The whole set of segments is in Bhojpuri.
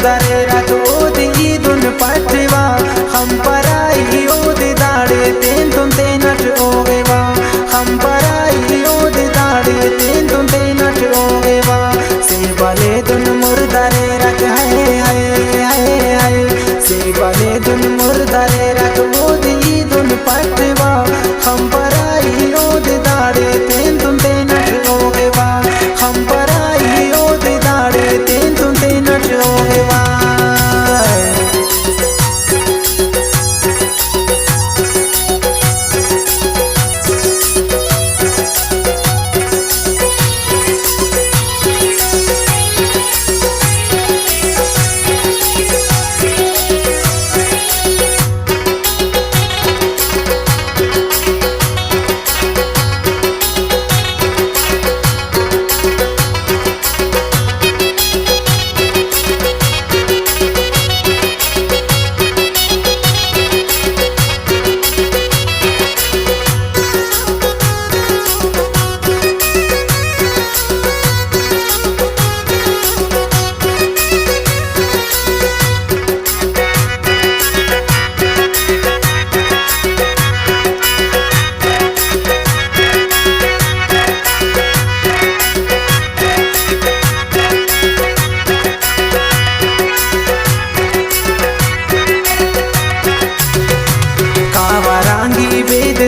मुर्दारे रखोद ईदुन पटवा हम पराई ओद दाड़े तेन तुम ते नट ओगेवा हम पराई ओद दाड़े तेन तुम ते नट ओगेवा से बले दुन मुर्दारे रख है से बले दुन मुर्दारे रखोद ईदुन पटवा हम पराई ओद दाड़े तेन तुम ते नट ओगेवा हम पराई ओद दाड़े तेन तुम ते नट ओगेवा।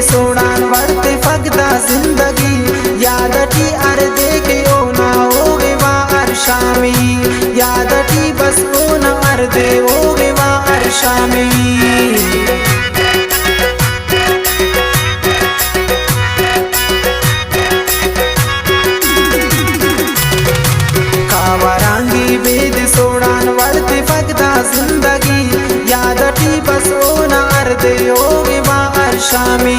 सोड़ान वर्ते फगदा जिंदगी यादटी अर देखे ओ ना होगे वा अर शामी यादटी बस ओ ना अर दे होगे वा अर शामी कावरांगी वेद सोड़ान वर्ते फगदा जिंदगी यादटी बस ओ ना अर दे होगे वा शामी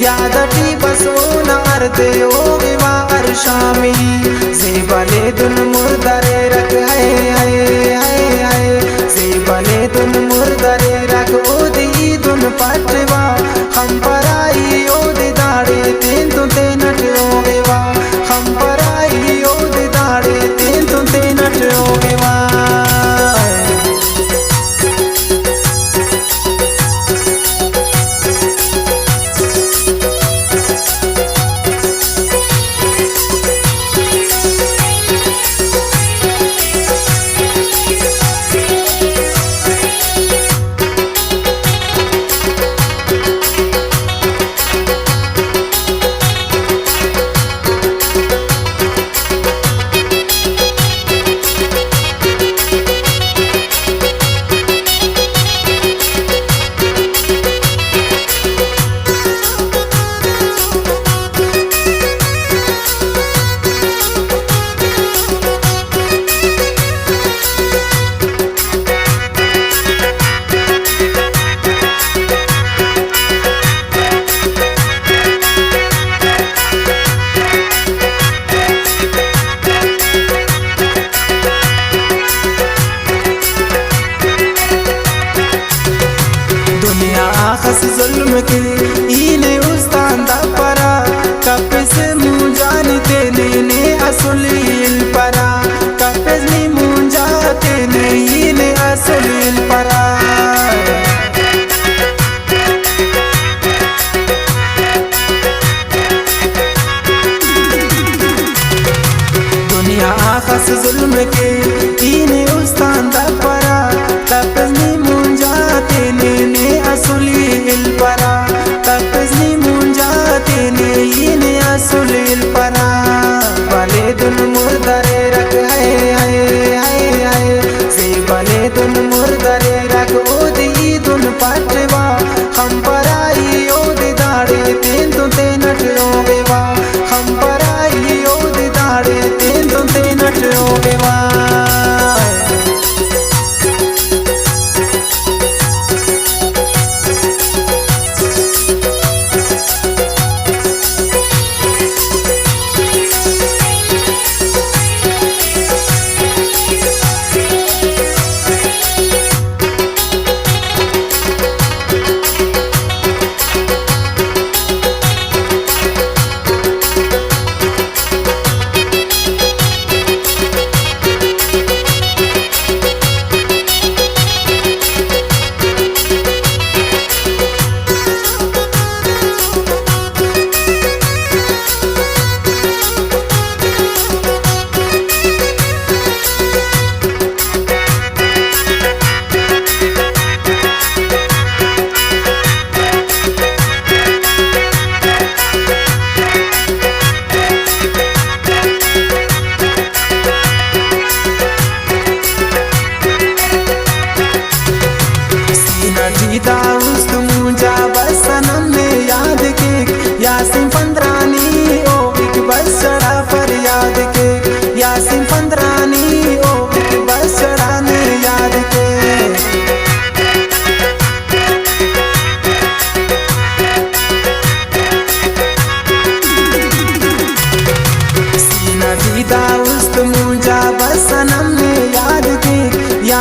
यादटी बसो नार दे होगे वा अर शामी से बले दुन मुर्दारे रख है से बले दुन मुर्दारे रख ओद ईदुन पटवा हम पराई ओद दाड़े तेन तुम ते नट ओगेवा हम पराई ओद दाड़े तेन तुम ते नट ओगेवा।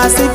आशिक